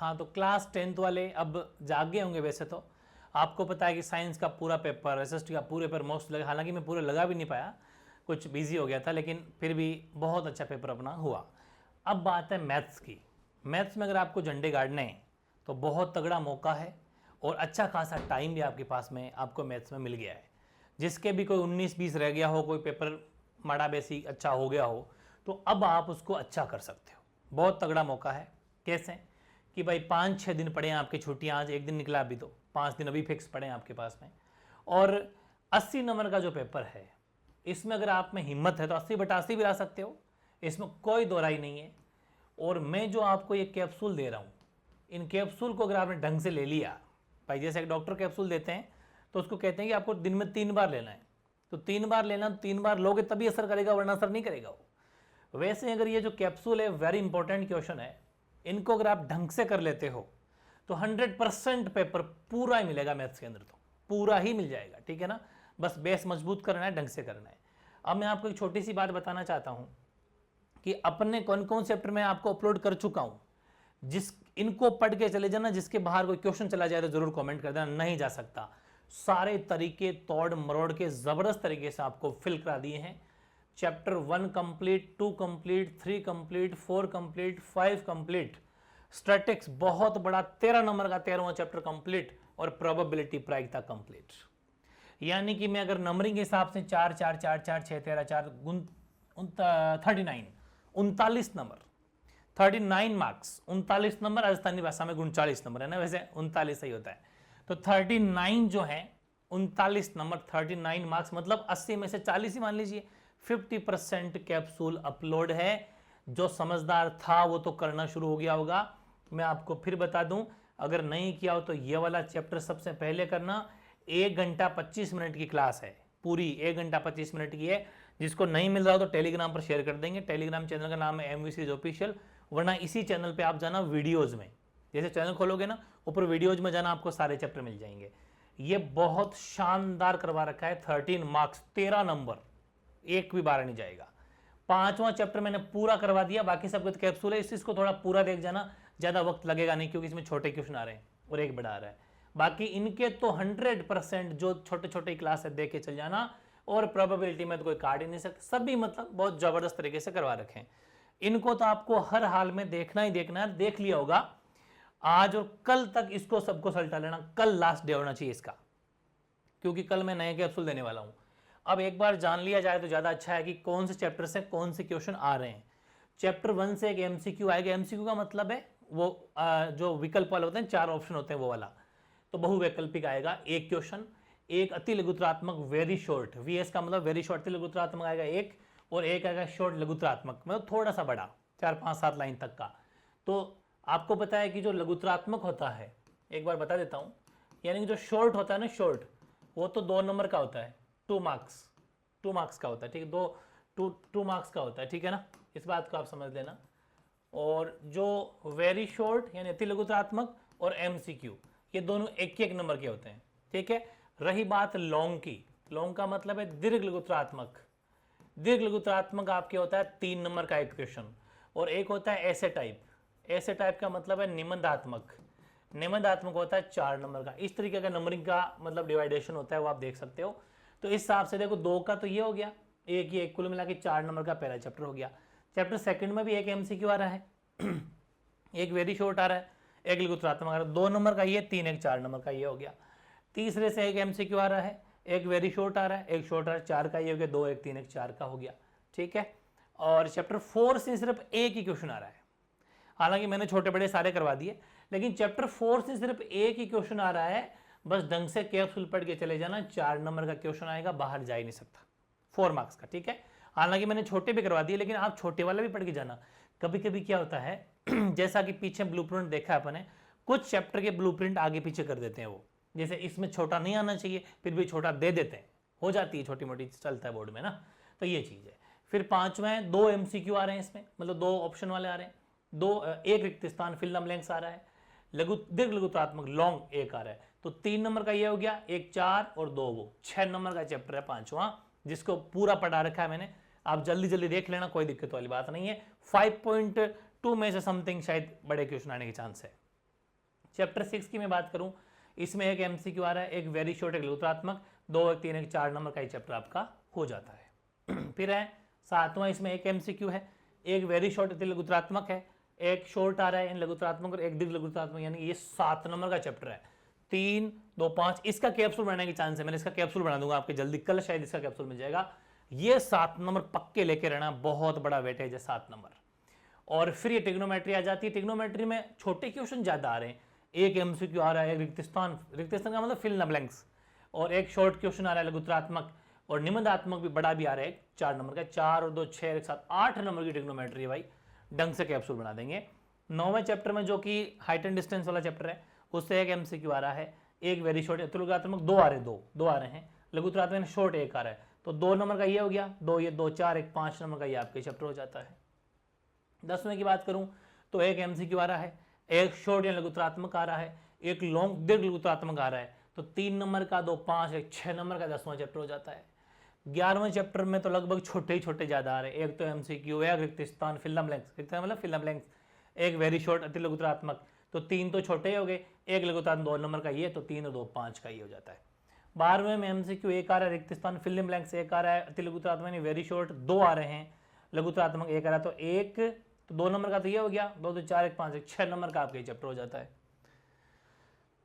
हाँ, तो class 10th वाले अब जाग गए होंगे। वैसे तो आपको पता है कि साइंस का पूरा पेपर, एसएसटी का पूरे पेपर मोस्ट लगा, हालांकि मैं पूरे लगा भी नहीं पाया, कुछ बिजी हो गया था, लेकिन फिर भी बहुत अच्छा पेपर अपना हुआ। अब बात है मैथ्स की। मैथ्स में अगर आपको झंडे गाड़ने हैं तो बहुत तगड़ा मौका है और अच्छा खासा टाइम भी आपके पास में आपको मैथ्स में मिल गया है। जिसके भी कोई 19-20 रह गया हो, कोई पेपर माड़ा बेसी अच्छा हो गया हो, तो अब आप उसको अच्छा कर सकते हो। बहुत तगड़ा मौका है। कैसे कि भाई 5-6 दिन पड़े हैं आपकी छुट्टियां, आज एक दिन निकला अभी, तो 5 दिन अभी फिक्स पड़े हैं आपके पास में। और 80 नंबर का जो पेपर है, इसमें अगर आप में हिम्मत है तो 80/80 भी ला सकते हो, इसमें कोई दो राय नहीं है। और मैं जो आपको ये कैप्सूल दे रहा हूँ, इन कैप्सूल को अगर आपने ढंग से ले लिया, भाई जैसे एक डॉक्टर कैप्सूल देते हैं तो उसको कहते हैं कि आपको दिन में 3 बार लेना है, तो 3 बार लेना, 3 बार लोगे तभी असर करेगा, वरना असर नहीं करेगा वो। वैसे अगर ये जो कैप्सूल है, वेरी इंपॉर्टेंट क्वेश्चन है, इनको अगर आप ढंग से कर लेते हो तो 100% पेपर पूरा ही मिलेगा मैथ्स के अंदर, तो पूरा ही मिल जाएगा। ठीक है ना, बस बेस मजबूत करना है, ढंग से करना है। अब मैं आपको एक छोटी सी बात बताना चाहता हूं कि अपने कौन कौन चैप्टर में आपको अपलोड कर चुका हूं, जिस इनको पढ़ के चले जाना, जिसके बाहर कोई क्वेश्चन चला जाए तो जरूर कमेंट कर देना, नहीं जा सकता। सारे तरीके तोड़ मरोड़ के जबरदस्त तरीके से आपको फिल करा दिए हैं। Chapter 1 complete, 2 complete, 3 complete, 4 complete, 5 complete, statics बहुत बड़ा 13 नंबर का 13वां चैप्टर कंप्लीट, और प्रोबेबिलिटी प्रायिकता कंप्लीट। यानी कि मैं अगर नंबरिंग के हिसाब से 4 4 4 4 6 13 4 39 39 नंबर, 39 मार्क्स, 39 नंबर, राजस्थानी भाषा में 39 नंबर है ना, वैसे 39 सही होता है। तो 39 जो है 39 नंबर, 39 मार्क्स, मतलब 80 में से 40 ही मान लीजिए, 50% कैप्सूल अपलोड है। जो समझदार था वो तो करना शुरू हो गया होगा। मैं आपको फिर बता दूं, अगर नहीं किया हो तो ये वाला चैप्टर सबसे पहले करना। 1 घंटा 25 मिनट की क्लास है, पूरी 1 घंटा 25 मिनट की है। जिसको नहीं मिल रहा हो तो टेलीग्राम पर शेयर कर देंगे। टेलीग्राम चैनल का नाम है एमवी सीरीज ऑफिशियल, वरना इसी चैनल पे आप जाना वीडियोज में, जैसे चैनल खोलोगे ना ऊपर वीडियोज में जाना, आपको सारे चैप्टर मिल जाएंगे। ये बहुत शानदार करवा रखा है। 13 मार्क्स, 13 नंबर, एक भी बार नहीं जाएगा। 5वां चैप्टर मैंने पूरा करवा दिया, बाकी सब कुछ कैप्सूल है, इसको थोड़ा पूरा देख जाना, ज्यादा वक्त लगेगा नहीं, क्योंकि इसमें छोटे क्वेश्चन आ रहे हैं और एक बड़ा आ रहा है। बाकी इनके तो 100% जो छोटे छोटे क्लास है देख के चल जाना, और प्रोबेबिलिटी में तो कोई काट ही नहीं सकते, सभी मतलब बहुत जबरदस्त तरीके से करवा रखे हैं। इनको तो आपको हर हाल में देखना ही देखना है। देख लिया होगा आज और कल तक, इसको सबको सल्टा लेना, कल लास्ट डे होना चाहिए इसका, क्योंकि कल मैं नए कैप्सूल देने वाला हूं। अब एक बार जान लिया जाए तो ज्यादा अच्छा है कि कौन से चैप्टर से कौन से क्वेश्चन आ रहे हैं। चैप्टर 1 से एक एमसीक्यू आएगा। एमसीक्यू का मतलब है वो जो विकल्प वाले होते हैं, 4 ऑप्शन होते हैं, वो वाला, तो बहुवैकल्पिक आएगा एक क्वेश्चन। एक अति लघुतरात्मक, वेरी शॉर्ट, वीएस का मतलब वेरी शॉर्ट, अति लघुतरात्मक आएगा एक, और एक आएगा शॉर्ट लघुतरात्मक, मतलब थोड़ा सा बड़ा, 4-5-7 लाइन तक का। तो आपको पता है कि जो लघुतरात्मक होता है, एक बार बता देता हूं, यानी कि जो शॉर्ट होता है ना, शॉर्ट, वो तो 2 नंबर का होता है, 2 मार्क्स का होता है, ठीक है, 2 मार्क्स का होता है, ठीक है ना, इस बात को आप समझ लेना। और जो वेरी शॉर्ट यानी अति लघुतरात्मक और एमसीक्यू, ये दोनों 1-1 नंबर के होते हैं, ठीक है। रही बात लॉन्ग की, लॉन्ग का मतलब है दीर्घ लघुतरात्मक। दीर्घ लघुतरात्मक आपके होता है 3 नंबर का एक क्वेश्चन, और एक होता है ऐसे टाइप। ऐसे टाइप का मतलब है निबंधात्मक। निबंधात्मक होता है 4 नंबर का। इस तरीके का नंबरिंग का मतलब डिवाइडेशन होता है, वो आप देख सकते हो। तो इस हिसाब से देखो, 2 का तो ये हो गया, एक ही, एक कुल मिला के 4 नंबर का पहला चैप्टर हो गया। चैप्टर 2 में भी एक एमसीक्यू आ रहा है, एक वेरी शॉर्ट आ रहा है, एक लघुतरात्मक आ रहा है, 2 नंबर का ये, 3 एक 4 नंबर का ये हो गया। तीसरे से एक एमसीक्यू आ रहा है, एक वेरी शॉर्ट आ रहा है, एक शॉर्ट आ रहा है, 4 का ये हो गया, 2 एक 3 एक 4 का हो गया, ठीक है। और चैप्टर 4 से सिर्फ एक ही क्वेश्चन आ रहा है, हालांकि मैंने छोटे बड़े सारे करवा दिए, लेकिन चैप्टर 4 से सिर्फ एक ही क्वेश्चन आ रहा है। बस ढंग से कैप्सूल पढ़ के चले जाना, 4 नंबर का क्वेश्चन आएगा, बाहर जा ही नहीं सकता, 4 मार्क्स का, ठीक है। हालांकि मैंने छोटे भी करवा दिए, लेकिन आप छोटे वाला भी पढ़ के जाना। कभी कभी क्या होता है जैसा कि पीछे ब्लूप्रिंट देखा अपने, कुछ चैप्टर के ब्लूप्रिंट आगे पीछे कर देते हैं वो, जैसे इसमें छोटा नहीं आना चाहिए, फिर भी छोटा दे देते हैं, हो जाती है छोटी मोटी, चलता है बोर्ड में ना, तो ये चीज है। फिर 5वें 2 एमसीक्यू आ रहे हैं इसमें, मतलब 2 ऑप्शन वाले आ रहे हैं, एक रिक्त स्थान फिल द ब्लैंक्स आ रहा है, दीर्घ लघुतरात्मक लॉन्ग एक आ रहा है। तो 3 नंबर का ये हो गया, एक 4 और 2 वो 6 नंबर का चैप्टर है 5वां, जिसको पूरा पढ़ा रखा है मैंने। आप जल्दी जल्दी देख लेना, कोई दिक्कत वाली बात नहीं है। 5.2 में से समथिंग शायद बड़े क्वेश्चन आने के चांस है, चैप्टर 6 की मैं बात करूं, इसमें एक एमसीक्यू आ रहा है, एक वेरी शॉर्ट, एक लघुत्रात्मक, 2 3 एक 4 नंबर का ही चैप्टर आपका हो जाता है। फिर है 7वां, इसमें एक एमसीक्यू है, एक वेरी शॉर्ट लघुत्रात्मक है, एक शॉर्ट आ रहा है इन लघुत्रात्मक और एक दीर्घ लघुत्रात्मक, यानी ये 7 नंबर का चैप्टर है। 3 2 5 इसका कैप्सूल बनाने की चांस है, मैंने इसका कैप्सूल बना दूंगा आपके जल्दी, कल शायद इसका कैप्सूल मिल जाएगा। ये 7 नंबर पक्के लेके रहना, बहुत बड़ा वेटेज है 7 नंबर। और फिर ये ट्रिग्नोमेट्री आ जाती है। ट्रिग्नोमेट्री में छोटे क्वेश्चन ज्यादा आ रहे हैं, एक एमसीक्यू आ रहा है, एक रिक्तिस्थान, रिक्तिस्थान का मतलब फिल इन द ब्लैंक्स, और एक शॉर्ट क्वेश्चन आ रहा है लघुत्रात्मक, और निबंधात्मक भी बड़ा भी आ रहा है 4 नंबर का, 4 और 2 6 एक साथ 8 नंबर की ट्रिग्नोमेट्री है भाई, ढंग से कैप्सूल बना देंगे। 9वें चैप्टर में जो कि हाइट एंड डिस्टेंस वाला चैप्टर है, उससे एक एमसीक्यू आ रहा है, एक वेरी शॉर्ट, तो लघुत्रात्मक 2 आ रहे हैं, लघुत्रात्मक शॉर्ट 1 आ रहा है, तो 2 नंबर का ये हो गया, 2 ये 2 4 एक 5 नंबर का ये आपके चैप्टर हो जाता है। 10वें की बात करूं तो एक एमसीक्यू आ रहा है, एक शॉर्ट या लघुत्रात्मक आ रहा है, एक लॉन्ग दीर्घ लघुत्रात्मक आ रहा है, तो 3 नंबर का 2 5 एक 6 नंबर का 10वां चैप्टर हो जाता है। 11वें चैप्टर में तो लगभग छोटे ही छोटे ज्यादा आ रहे हैं, एक तो एमसीक्यू, एक रिक्तिस्थान फिल इन द ब्लैंक्स, मतलब फिल इन द ब्लैंक्स, एक वेरी शॉर्ट अति लघुत्रात्मक, तो 3 तो छोटे ही हो गए, एक लघुत्रात्मक 2 नंबर का ये, तो 3 और 2 5 का ये हो जाता है। 12वें में एमसीक्यू एक आ रहा है, रिक्तिस्थान फिल इन द ब्लैंक्स एक आ रहा है, अति लघुत्रात्मक वेरी शॉर्ट 2 आ रहे हैं, लघुत्रात्मक 1 आ रहा है, तो 1 तो 2 नंबर का तो ये हो गया, 2 2 4 एक 5 एक 6 नंबर का आपका चैप्टर हो जाता है।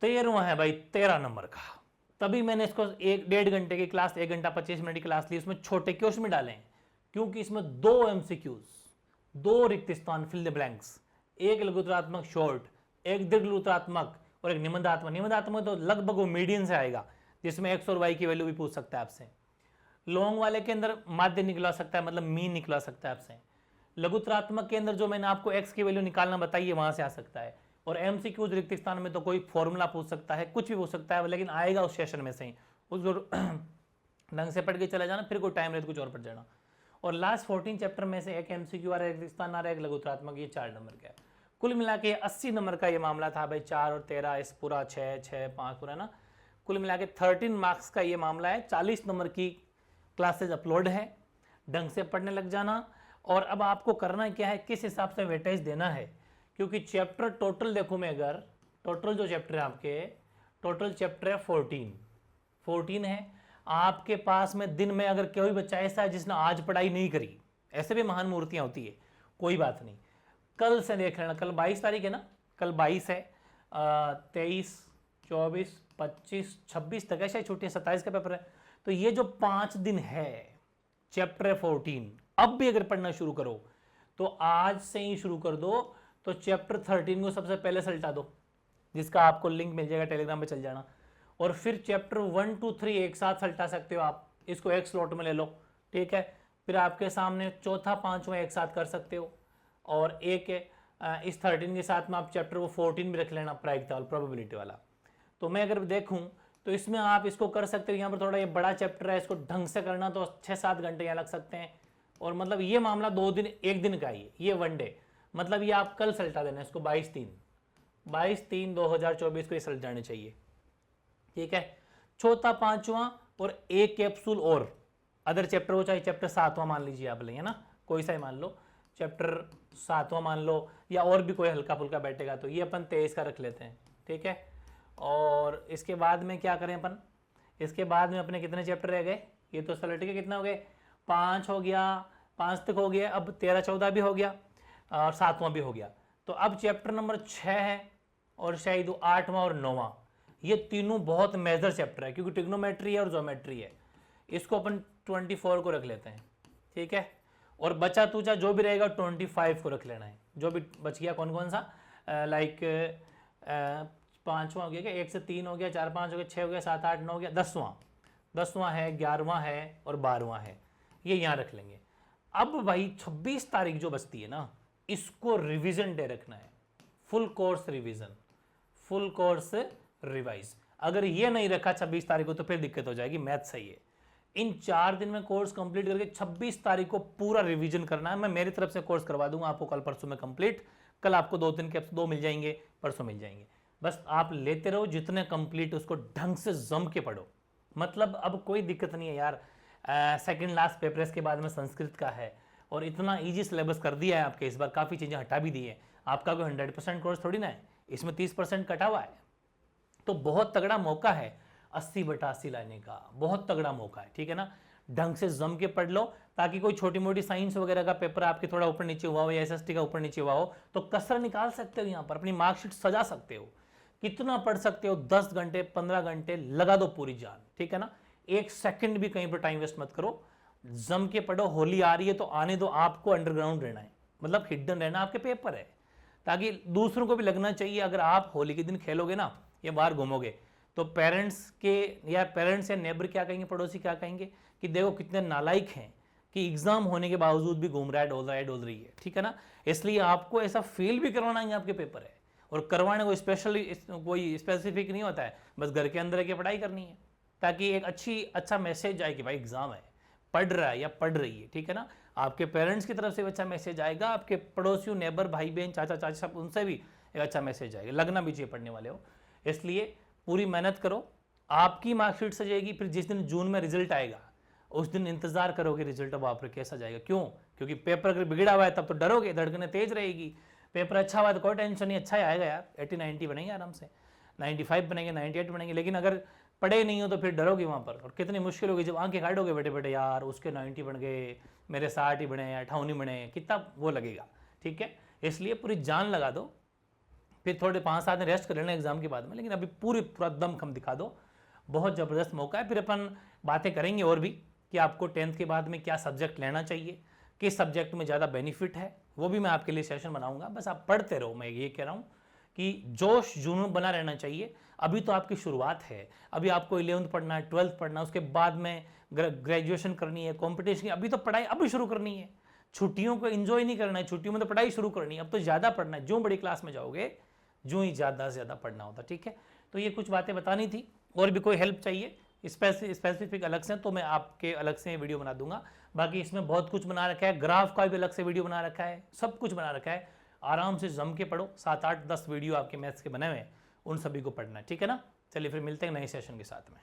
13वां है भाई 13 नंबर का, तभी मैंने इसको 1.5 घंटे की क्लास, 1 घंटा 25 मिनट की क्लास ली, उसमें छोटे क्वेश्चन में डाले, क्योंकि इसमें 2 एमसीक्यूज, 2 रिक्तिस्थान फिल द ब्लैंक्स, एक लघुत्रात्मक शॉर्ट, एक दीर्घ लघुत्रात्मक और एक निबंधात्मक। निबंधात्मक तो लगभग वो मीडियन से आएगा, जिसमें एक्स और वाई की वैल्यू भी पूछ सकता है आपसे। लॉन्ग वाले के अंदर माध्य निकलवा सकता है, मतलब मीन निकलवा सकता है आपसे। लघुत्रात्मक के अंदर जो मैंने आपको एक्स की वैल्यू निकालना बताई है वहां से आ सकता है, और एमसीक्यूज रिक्त स्थान में तो कोई फॉर्मूला पूछ सकता है, कुछ भी पूछ सकता है, लेकिन आएगा उस सेशन में से ही, उसको ढंग से पढ़ के चला जाना, फिर कोई टाइम रहे तो कुछ और पढ़ जाना। और लास्ट 14 चैप्टर में से एक एमसीक्यू आ रहा है, रिक्त स्थान आ रहा है, एक लघुत्रात्मक, ये 4 नंबर का है। कुल मिला के 80 नंबर का ये मामला था भाई, 4 और 13 इस पूरा 6 6 5 पूरा ना, कुल मिला के 13 मार्क्स का ये मामला है। 40 नंबर की क्लासेज अपलोड है, ढंग से पढ़ने लग जाना। और अब आपको करना क्या है, किस हिसाब से वेटेज देना है, क्योंकि चैप्टर टोटल देखूं मैं, अगर टोटल जो चैप्टर है आपके, टोटल चैप्टर है 14 है आपके पास में। दिन में अगर कोई बच्चा ऐसा है जिसने आज पढ़ाई नहीं करी, ऐसे भी महान मूर्तियां होती है, कोई बात नहीं, कल से देख लेना, कल 22 तारीख है ना, कल 22 है, 23 24 25 26 तक है शायद छुट्टी, 27 का पेपर है, तो ये जो 5 दिन है चैप्टर 14, अब भी अगर पढ़ना शुरू करो तो आज से ही शुरू कर दो, तो चैप्टर 13 को सबसे पहले सलटा दो, जिसका आपको लिंक मिल जाएगा, टेलीग्राम पे चल जाना, और फिर चैप्टर 1 2 3 एक साथ सलटा सकते हो आप, इसको एक स्लॉट में ले लो, ठीक है। फिर आपके सामने चौथा 5वां एक साथ कर सकते हो, और एक इस 13 के साथ में आप चैप्टर को 14 भी रख लेना, प्रायिकता वाला, प्रोबेबिलिटी वाला। तो मैं अगर देखूं तो इसमें आप इसको कर सकते हो, यहाँ पर थोड़ा ये बड़ा चैप्टर है, इसको ढंग से करना तो 6-7 घंटे यहाँ लग सकते हैं, और मतलब ये मामला 2 दिन 1 दिन का ही है, ये 1 डे, मतलब ये आप कल सलटा देना इसको 22/3/2024 को ये सलट जाने चाहिए, ठीक है। चौथा 5वां और एक कैप्सूल और अदर चैप्टर हो, चाहे चैप्टर 7वां मान लीजिए आप लेंगे ना, कोई सा ही मान लो, चैप्टर 7वां मान लो, या और भी कोई हल्का फुल्का बैठेगा, तो ये अपन 23 का रख लेते हैं, ठीक है। और इसके बाद में क्या करें अपन, इसके बाद में अपने कितने चैप्टर रह गए, ये तो सलट के कितना हो गए, 5 हो गया, 5 तक हो गया, अब 13 14 भी हो गया और 7वां भी हो गया, तो अब चैप्टर नंबर 6 है, और शायद 8वां और 9वां, ये तीनों बहुत मेजर चैप्टर है, क्योंकि ट्रिग्नोमेट्री है और ज्योमेट्री है, इसको अपन 24 को रख लेते हैं, ठीक है। और बचा तुचा जो भी रहेगा 25 को रख लेना है, जो भी बच गया कौन कौन सा, लाइक 5वां हो गया क्या, 1 से 3 हो गया, 4 5 हो गया, 6 हो गया, 7 8 9 हो गया, 10वां है, 11वां है और 12वां है, ये यहाँ रख लेंगे। अब भाई 26 तारीख जो बचती है ना, इसको रिवीजन डे रखना है, full course revision, full course revise. अगर ये नहीं रखा 26 तारीख को तो फिर दिक्कत हो जाएगी, मैथ सही है। इन 4 दिन में कोर्स कंप्लीट करके 26 तारीख को पूरा रिवीजन करना है। मैं मेरी तरफ से कोर्स करवा दूंगा आपको कल परसों में कंप्लीट, कल आपको 2-3 कैप्स 2 मिल जाएंगे, परसों मिल जाएंगे, बस आप लेते रहो, जितने कंप्लीट उसको ढंग से जम के पढ़ो, मतलब अब कोई दिक्कत नहीं है यार। सेकंड लास्ट पेपर इसके बाद में संस्कृत का है, और इतना इजी सिलेबस कर दिया है आपके, इस बार काफ़ी चीज़ें हटा भी दी है, आपका कोई 100% कोर्स थोड़ी ना है, इसमें 30% कटा हुआ है, तो बहुत तगड़ा मौका है 80/80 लाने का, बहुत तगड़ा मौका है, ठीक है ना। ढंग से जम के पढ़ लो, ताकि कोई छोटी मोटी साइंस वगैरह का पेपर आपके थोड़ा ऊपर नीचे हुआ हो या एसएसटी का ऊपर नीचे हुआ हो तो कसर निकाल सकते हो, यहाँ पर अपनी मार्कशीट सजा सकते हो। कितना पढ़ सकते हो, 10 घंटे 15 घंटे लगा दो पूरी जान, ठीक है ना। 1 सेकंड भी कहीं पर टाइम वेस्ट मत करो, जम के पढ़ो। होली आ रही है तो आने दो, आपको अंडरग्राउंड रहना है, मतलब हिडन रहना, आपके पेपर है, ताकि दूसरों को भी लगना चाहिए। अगर आप होली के दिन खेलोगे ना या बाहर घूमोगे तो पेरेंट्स या नेबर क्या कहेंगे, पड़ोसी क्या कहेंगे कि देखो कितने नालायक हैं कि एग्जाम होने के बावजूद भी घूम रहा है, डोल रही है, ठीक है ना। इसलिए आपको ऐसा फील भी करवाना है, आपके पेपर है, और करवाने को कोई स्पेसिफिक नहीं होता है, बस घर के अंदर की पढ़ाई करनी है, ताकि एक अच्छा मैसेज आए कि भाई एग्जाम है, पढ़ रहा है या पढ़ रही है, ठीक है ना। आपके पेरेंट्स की तरफ से अच्छा मैसेज आएगा, आपके पड़ोसियों, नेबर, भाई बहन, चाचा चाची सब, उनसे भी एक अच्छा मैसेज आएगा, लगना भी चाहिए पढ़ने वाले हो। इसलिए पूरी मेहनत करो, आपकी मार्कशीट सजेगी, फिर जिस दिन जून में रिजल्ट आएगा उस दिन इंतजार करोगे रिजल्ट अब आप कैसा जाएगा। क्यों? क्योंकि पेपर अगर बिगड़ा हुआ है तब तो डरोगे, धड़कने तेज रहेगी। पेपर अच्छा हुआ तो कोई टेंशन नहीं, अच्छा ही आएगा यार, 80-90 बनेंगे आराम से, 95 बनेंगे, 98 बनेंगे। लेकिन अगर पढ़े नहीं हो तो फिर डरोगे वहाँ पर, और कितनी मुश्किल होगी जब आंखें काटोगे बेटे बेटे यार उसके 90 बन गए, मेरे 60 ही बने, 58 ही बने, कितना वो लगेगा, ठीक है। इसलिए पूरी जान लगा दो, फिर थोड़े 5-7 दिन रेस्ट कर लेना एग्जाम के बाद में, लेकिन अभी पूरा दम खम दिखा दो। बहुत ज़बरदस्त मौका है। फिर अपन बातें करेंगे और भी कि आपको 10th के बाद में क्या सब्जेक्ट लेना चाहिए, किस सब्जेक्ट में ज़्यादा बेनिफिट है, वो भी मैं आपके लिए सेशन बनाऊंगा। बस आप पढ़ते रहो, मैं ये कह रहा हूँ कि जोश जुनून बना रहना चाहिए। अभी तो आपकी शुरुआत है, अभी आपको 11th पढ़ना है, 12th पढ़ना है, उसके बाद में ग्रेजुएशन करनी है, कॉम्पिटिशन की, अभी तो पढ़ाई अभी शुरू करनी है। छुट्टियों को एंजॉय नहीं करना है, छुट्टियों में तो पढ़ाई शुरू करनी है, अब तो ज़्यादा पढ़ना है। जो बड़ी क्लास में जाओगे जो ही ज़्यादा से ज़्यादा पढ़ना होता, ठीक है। तो ये कुछ बातें बतानी थी, और भी कोई हेल्प चाहिए स्पेसिफिक अलग से तो मैं आपके अलग से वीडियो बना दूंगा। बाकी इसमें बहुत कुछ बना रखा है, ग्राफ का भी अलग से वीडियो बना रखा है, सब कुछ बना रखा है। आराम से जम के पढ़ो, 7-8-10 वीडियो आपके मैथ्स के बने हुए हैं, उन सभी को पढ़ना है, ठीक है ना। चलिए फिर मिलते हैं नए सेशन के साथ में।